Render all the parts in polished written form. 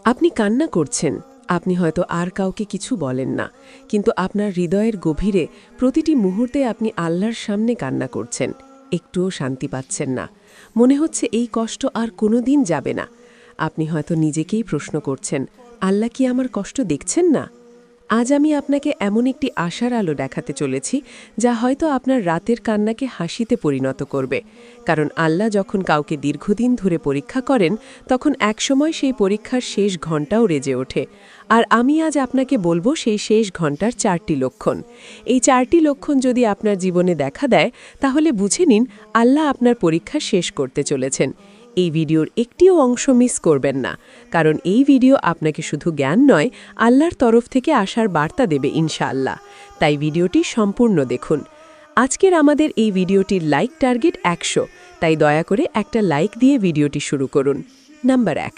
আপনি কান্না করছেন, আপনি হয়তো আর কাউকে কিছু বলেন না, কিন্তু আপনার হৃদয়ের গভীরে প্রতিটি মুহূর্তে আপনি আল্লাহর সামনে কান্না করছেন। একটুও শান্তি পাচ্ছেন না। মনে হচ্ছে এই কষ্ট আর কোনোদিন যাবে না। আপনি হয়তো নিজেকেই প্রশ্ন করছেন, আল্লাহ কি আমার কষ্ট দেখছেন না? আজ আমি আপনাকে এমন একটি আশার আলো দেখাতে চলেছি, যা হয়তো আপনার রাতের কান্নাকে হাসিতে পরিণত করবে। কারণ আল্লাহ যখন কাউকে দীর্ঘদিন ধরে পরীক্ষা করেন, তখন একসময় সেই পরীক্ষার শেষ ঘণ্টাও রেজে ওঠে। আর আমি আজ আপনাকে বলবো সেই শেষ ঘণ্টার 4টি লক্ষণ। এই 4টি লক্ষণ যদি আপনার জীবনে দেখা দেয়, তাহলে বুঝে নিন আল্লাহ আপনার পরীক্ষা শেষ করতে চলেছেন। এই ভিডিওর একটিও অংশ মিস করবেন না, কারণ এই ভিডিও আপনাকে শুধু জ্ঞান নয়, আল্লাহর তরফ থেকে আসার বার্তা দেবে ইনশাআল্লাহ। তাই ভিডিওটি সম্পূর্ণ দেখুন। আজকের আমাদের এই ভিডিওটির লাইক টার্গেট 100, তাই দয়া করে একটা লাইক দিয়ে ভিডিওটি শুরু করুন। নাম্বার 1,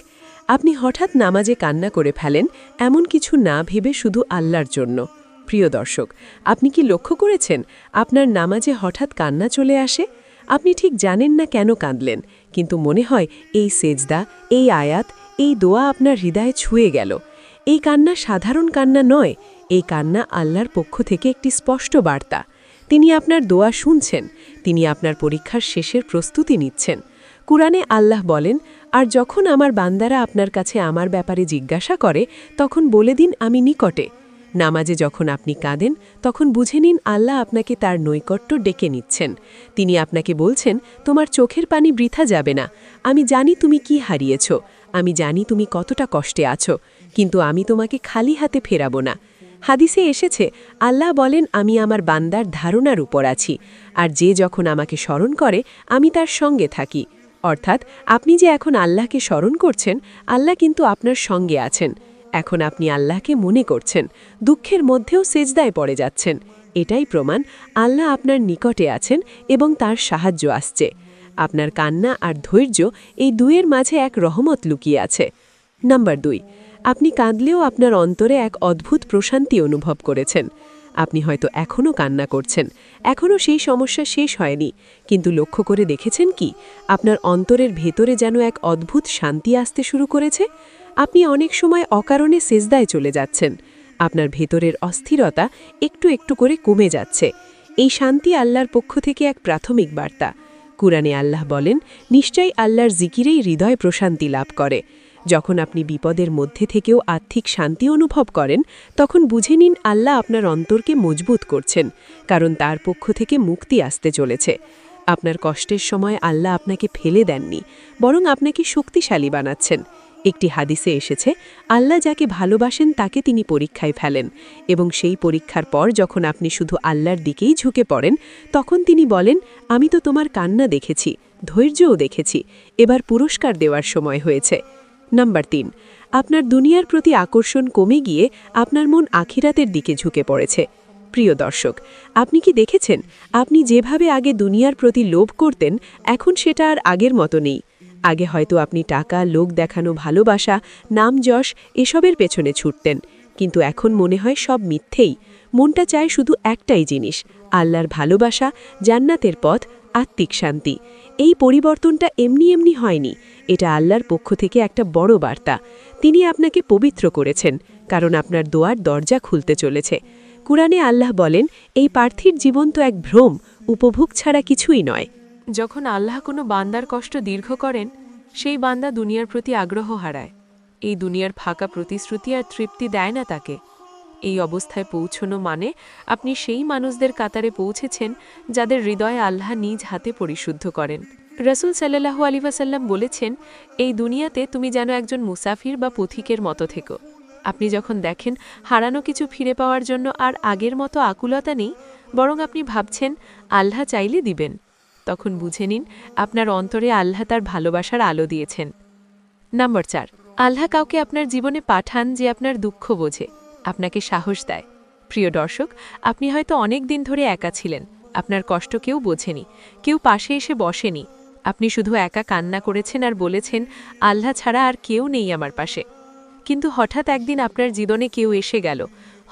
আপনি হঠাৎ নামাজে কান্না করে ফেলেন, এমন কিছু না ভেবে শুধু আল্লাহর জন্য। প্রিয় দর্শক, আপনি কি লক্ষ্য করেছেন আপনার নামাজে হঠাৎ কান্না চলে আসে? আপনি ঠিক জানেন না কেন কাঁদলেন, কিন্তু মনে হয় এই সেজদা, এই আয়াত, এই দোয়া আপনার হৃদয়ে ছুঁয়ে গেল। এই কান্না সাধারণ কান্না নয়, এই কান্না আল্লাহর পক্ষ থেকে একটি স্পষ্ট বার্তা। তিনি আপনার দোয়া শুনছেন, তিনি আপনার পরীক্ষার শেষের প্রস্তুতি নিচ্ছেন। কুরআনে আল্লাহ বলেন, আর যখন আমার বান্দারা আপনার কাছে আমার ব্যাপারে জিজ্ঞাসা করে, তখন বলে দিন আমি নিকটে। নামাজে যখন আপনি কাঁদেন, তখন বুঝে নিন আল্লাহ আপনাকে তার নৈকট্য ডেকে নিচ্ছেন। তিনি আপনাকে বলছেন, তোমার চোখের পানি বৃথা যাবে না। আমি জানি তুমি কি হারিয়েছ, আমি জানি তুমি কতটা কষ্টে আছো, কিন্তু আমি তোমাকে খালি হাতে ফেরাবো না। হাদিসে এসেছে, আল্লাহ বলেন, আমি আমার বান্দার ধারণার উপর আছি, আর যে যখন আমাকে স্মরণ করে আমি তার সঙ্গে থাকি। অর্থাৎ আপনি যে এখন আল্লাহকে স্মরণ করছেন, আল্লাহ কিন্তু আপনার সঙ্গে আছেন। এখন আপনি আল্লাহকে মনে করছেন, দুঃখের মধ্যেও সেজদায় পড়ে যাচ্ছেন। এটাই প্রমাণ আল্লাহ আপনার নিকটে আছেন এবং তার সাহায্য আসছে। আপনার কান্না আর ধৈর্য, এই দুয়ের মাঝে এক রহমত লুকিয়ে আছে। নাম্বার 2, আপনি কাঁদলেও আপনার অন্তরে এক অদ্ভুত প্রশান্তি অনুভব করেছেন। আপনি হয়তো এখনও কান্না করছেন, এখনও সেই সমস্যা শেষ হয়নি, কিন্তু লক্ষ্য করে দেখেছেন কি আপনার অন্তরের ভেতরে যেন এক অদ্ভুত শান্তি আসতে শুরু করেছে? আপনি অনেক সময় অকারণে সেজদায় চলে যাচ্ছেন, আপনার ভেতরের অস্থিরতা একটু একটু করে কমে যাচ্ছে। এই শান্তি আল্লাহর পক্ষ থেকে এক প্রাথমিক বার্তা। কুরআনে আল্লাহ বলেন, নিশ্চয়ই আল্লাহর জিকিরেই হৃদয় প্রশান্তি লাভ করে। যখন আপনি বিপদের মধ্যে থেকেও আর্থিক শান্তি অনুভব করেন, তখন বুঝে নিন আল্লাহ আপনার অন্তরকে মজবুত করছেন, কারণ তার পক্ষ থেকে মুক্তি আসতে চলেছে। আপনার কষ্টের সময় আল্লাহ আপনাকে ফেলে দেননি, বরং আপনাকে শক্তিশালী বানাচ্ছেন। একটি হাদিসে এসেছে, আল্লাহ যাকে ভালোবাসেন তাকে তিনি পরীক্ষায় ফেলেন, এবং সেই পরীক্ষার পর যখন আপনি শুধু আল্লাহর দিকেই ঝুঁকে পড়েন, তখন তিনি বলেন, আমি তো তোমার কান্না দেখেছি, ধৈর্যও দেখেছি, এবার পুরস্কার দেওয়ার সময় হয়েছে। নাম্বার 3, আপনার দুনিয়ার প্রতি আকর্ষণ কমে গিয়ে আপনার মন আখিরাতের দিকে ঝুঁকে পড়েছে। প্রিয় দর্শক, আপনি কি দেখেছেন আপনি যেভাবে আগে দুনিয়ার প্রতি লোভ করতেন, এখন সেটা আর আগের মতো নেই। আগে হয়তো আপনি টাকা, লোক দেখানো ভালোবাসা, নাম যশ এসবের পেছনে ছুটতেন, কিন্তু এখন মনে হয় সব মিথ্যেই। মনটা চায় শুধু একটাই জিনিস, আল্লাহর ভালোবাসা, জান্নাতের পথ, আত্মিক শান্তি। এই পরিবর্তনটা এমনি এমনি হয়নি, এটা আল্লাহর পক্ষ থেকে একটা বড় বার্তা। তিনি আপনাকে পবিত্র করেছেন, কারণ আপনার দোয়ার দরজা খুলতে চলেছে। কুরআনে আল্লাহ বলেন, এই পার্থিব জীবন তো এক ভ্রম, উপভোগ ছাড়া কিছুই নয়। যখন আল্লাহ কোনো বান্দার কষ্ট দীর্ঘ করেন, সেই বান্দা দুনিয়ার প্রতি আগ্রহ হারায়। এই দুনিয়ার ফাঁকা প্রতিশ্রুতি আর তৃপ্তি দেয় না তাকে। এই অবস্থায় পৌঁছনো মানে আপনি সেই মানুষদের কাতারে পৌঁছেছেন যাদের হৃদয়ে আল্লাহ নিজ হাতে পরিশুদ্ধ করেন। রাসূল সাল্লাল্লাহু আলাইহি ওয়াসাল্লাম বলেছেন, এই দুনিয়াতে তুমি যেন একজন মুসাফির বা পথিকের মতো থেকো। আপনি যখন দেখেন হারানো কিছু ফিরে পাওয়ার জন্য আর আগের মতো আকুলতা নেই, বরং আপনি ভাবছেন আল্লাহ চাইলে দিবেন, তখন বুঝে নিন আপনার অন্তরে আল্লাহ তার ভালোবাসার আলো দিয়েছেন। নাম্বার 4, আল্লাহ কাউকে আপনার জীবনে পাঠান যে আপনার দুঃখ বোঝে, আপনাকে সাহস দেয়। প্রিয় দর্শক, আপনি হয়তো অনেক দিন ধরে একা ছিলেন, আপনার কষ্ট কেউ বোঝেনি, কেউ পাশে এসে বসেনি। আপনি শুধু একা কান্না করেছেন আর বলেছেন, আল্লাহ ছাড়া আর কেউ নেই আমার পাশে। কিন্তু হঠাৎ একদিন আপনার জীবনে কেউ এসে গেল,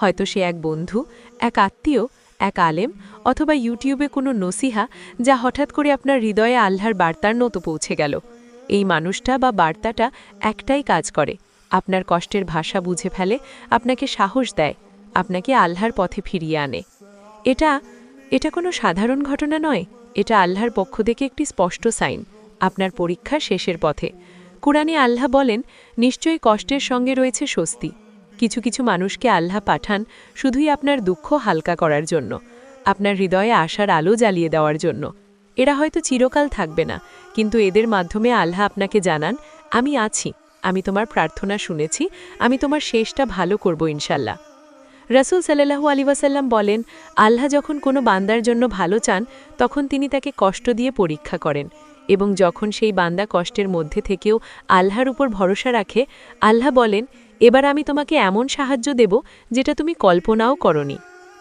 হয়তো সে এক বন্ধু, এক আত্মীয়, এক আলেম, অথবা ইউটিউবে কোনো নসিহা, যা হঠাৎ করে আপনার হৃদয়ে আল্লাহর বার্তার মতো পৌঁছে গেল। এই মানুষটা বা বার্তাটা একটাই কাজ করে, আপনার কষ্টের ভাষা বুঝে ফেলে, আপনাকে সাহস দেয়, আপনাকে আল্লাহর পথে ফিরিয়ে আনে। এটা কোনো সাধারণ ঘটনা নয়, এটা আল্লাহর পক্ষ থেকে একটি স্পষ্ট সাইন আপনার পরীক্ষা শেষের পথে। কুরআনে আল্লাহ বলেন, নিশ্চয়ই কষ্টের সঙ্গে রয়েছে স্বস্তি। কিছু কিছু মানুষকে আল্লাহ পাঠান শুধুই আপনার দুঃখ হালকা করার জন্য, আপনার হৃদয়ে আশার আলো জ্বালিয়ে দেওয়ার জন্য। এরা হয়তো চিরকাল থাকবে না, কিন্তু এদের মাধ্যমে আল্লাহ আপনাকে জানান, আমি আছি, আমি তোমার প্রার্থনা শুনেছি, আমি তোমার শেষটা ভালো করব ইনশাল্লাহ। রাসূল সাল্লাল্লাহু আলাইহি ওয়াসাল্লাম বলেন, আল্লাহ যখন কোনো বান্দার জন্য ভালো চান তখন তিনি তাকে কষ্ট দিয়ে পরীক্ষা করেন, এবং যখন সেই বান্দা কষ্টের মধ্যে থেকেও আল্লাহর উপর ভরসা রাখে, আল্লাহ বলেন, এবার আমি তোমাকে এমন সাহায্য দেব যেটা তুমি কল্পনাও করনি।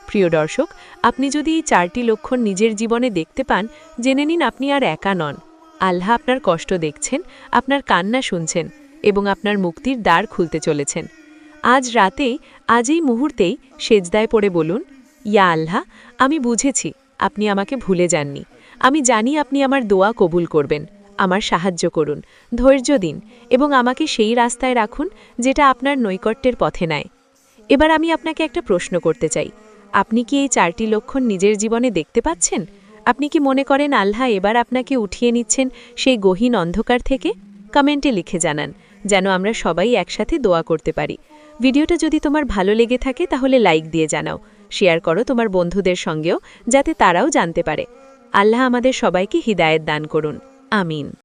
প্রিয় দর্শক, আপনি যদি এই 4টি লক্ষণ নিজের জীবনে দেখতে পান, জেনে নিন আপনি আর একা নন। আল্লাহ আপনার কষ্ট দেখছেন, আপনার কান্না শুনছেন এবং আপনার মুক্তির দ্বার খুলতে চলেছেন। আজ রাতেই, আজ এই মুহূর্তেই সেজদায় পড়ে বলুন, ইয়া আল্লাহ, আমি বুঝেছি আপনি আমাকে ভুলে যাননি। আমি জানি আপনি আমার দোয়া কবুল করবেন। আমার সাহায্য করুন, ধৈর্য দিন এবং আমাকে সেই রাস্তায় রাখুন যেটা আপনার নৈকট্যের পথে নেয়। এবার আমি আপনাকে একটা প্রশ্ন করতে চাই, আপনি কি এই 4টি লক্ষণ নিজের জীবনে দেখতে পাচ্ছেন? আপনি কি মনে করেন আল্লাহ এবার আপনাকে উঠিয়ে নিচ্ছেন সেই গহীন অন্ধকার থেকে? কমেন্টে লিখে জানান, যেন আমরা সবাই একসাথে দোয়া করতে পারি। ভিডিওটা যদি তোমার ভালো লেগে থাকে তাহলে লাইক দিয়ে জানাও, শেয়ার করো তোমার বন্ধুদের সঙ্গেও, যাতে তারাও জানতে পারে। আল্লাহ আমাদের সবাইকে হিদায়েত দান করুন। আমিন।